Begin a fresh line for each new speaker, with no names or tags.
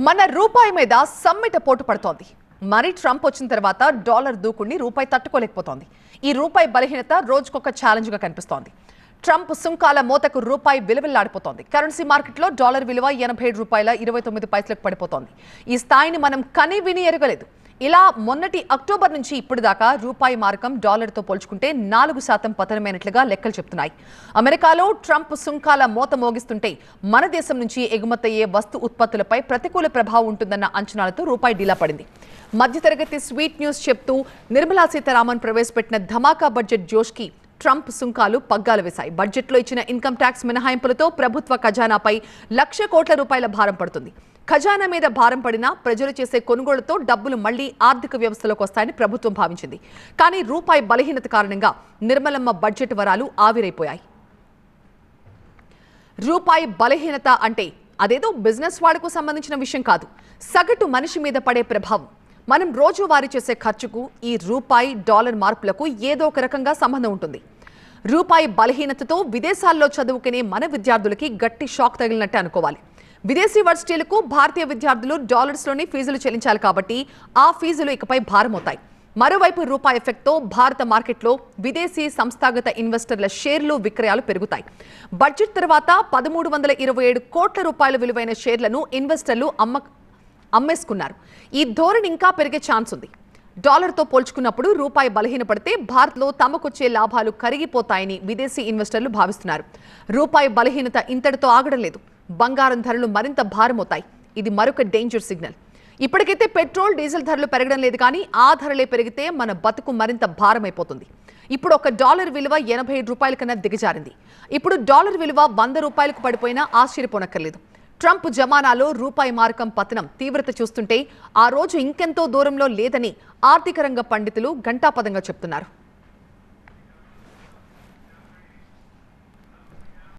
మన రూపాయి మీద సమ్మిట పోటు పడుతోంది. మరి ట్రంప్ వచ్చిన తర్వాత డాలర్ దూకుడిని రూపాయి తట్టుకోలేకపోతోంది. ఈ రూపాయి బలహీనత రోజుకొక ఛాలెంజ్ గా కనిపిస్తోంది. ట్రంప్ సుంకాల మోతకు రూపాయి విలువలాడిపోతోంది. కరెన్సీ మార్కెట్లో డాలర్ విలువ 87 రూపాయల 29 పైసలకు పడిపోతోంది. ఈ స్థాయిని మనం కని విని ఎరగలేదు. ఇలా మొన్నటి అక్టోబర్ నుంచి ఇప్పటిదాకా రూపాయి మారకం డాలర్తో పోల్చుకుంటే 4% పతనమైనట్లుగా లెక్కలు చెప్తున్నాయి. అమెరికాలో ట్రంప్ సుంకాల మోత మోగిస్తుంటే మన దేశం నుంచి ఎగుమతయ్యే వస్తు ఉత్పత్తులపై ప్రతికూల ప్రభావం ఉంటుందన్న అంచనాలతో రూపాయి డీలా పడింది. మధ్యతరగతి స్వీట్ న్యూస్ చెప్తూ నిర్మలా సీతారామన్ ప్రవేశపెట్టిన ధమాకా బడ్జెట్ జోష్కి ట్రంప్ సుంకాలు పగ్గాలు వేశాయి. బడ్జెట్లో ఇచ్చిన ఇన్కమ్ ట్యాక్స్ మినహాయింపులతో ప్రభుత్వ ఖజానాపై ₹1,00,000 కోట్ల భారం పడుతుంది. ఖజానా మీద భారం పడినా ప్రజలు చేసే కొనుగోళ్లతో డబ్బులు మళ్లీ ఆర్థిక వ్యవస్థలోకి వస్తాయని ప్రభుత్వం భావించింది. కానీ రూపాయి బలహీనత కారణంగా నిర్మలమ్మ బడ్జెట్ వరాలు ఆవిరైపోయాయి. రూపాయి బలహీనత అంటే అదేదో బిజినెస్ వాడుకు సంబంధించిన విషయం కాదు. సగటు మనిషి మీద పడే ప్రభావం. మనం రోజువారీ చేసే ఖర్చుకు ఈ రూపాయి డాలర్ మార్పులకు ఏదో ఒక రకంగా సంబంధం ఉంటుంది. రూపాయి బలహీనతతో విదేశాల్లో చదువుకునే మన విద్యార్థులకి గట్టి షాక్ తగిలినట్టే అనుకోవాలి. విదేశీ వర్సిటీలకు భారతీయ విద్యార్థులు డాలర్స్లోనే ఫీజులు చెల్లించాలి కాబట్టి ఆ ఫీజులు ఇకపై భారమవుతాయి. మరోవైపు రూపాయి ఎఫెక్ట్తో భారత మార్కెట్లో విదేశీ సంస్థాగత ఇన్వెస్టర్ల షేర్లు విక్రయాలు పెరుగుతాయి. బడ్జెట్ తర్వాత ₹1,327 కోట్ల విలువైన షేర్లను ఇన్వెస్టర్లు అమ్మేసుకున్నారు. ఈ ధోరణి ఇంకా పెరిగే ఛాన్స్ ఉంది. డాలర్తో పోల్చుకున్నప్పుడు రూపాయి బలహీనపడితే భారత్లో తమకొచ్చే లాభాలు కరిగిపోతాయని విదేశీ ఇన్వెస్టర్లు భావిస్తున్నారు. రూపాయి బలహీనత ఇంతటితో ఆగడం లేదు. బంగారం ధరలు మరింత భారమవుతాయి. ఇది మరొక డేంజర్ సిగ్నల్. ఇప్పటికైతే పెట్రోల్, డీజిల్ ధరలు పెరగడం లేదు, కానీ ఆ ధరలే పెరిగితే మన బతుకు మరింత భారమైపోతుంది. ఇప్పుడు ఒక డాలర్ విలువ 87 రూపాయల కన్నా దిగజారింది. ఇప్పుడు డాలర్ విలువ 100 రూపాయలకు పడిపోయినా ఆశ్చర్యపోనక్కర్లేదు. ట్రంప్ జమానాలో రూపాయి మారకం పతనం తీవ్రత చూస్తుంటే ఆ రోజు ఇంకెంతో దూరంలో లేదని ఆర్థిక రంగ పండితులు ఘంటాపథంగా చెప్తున్నారు.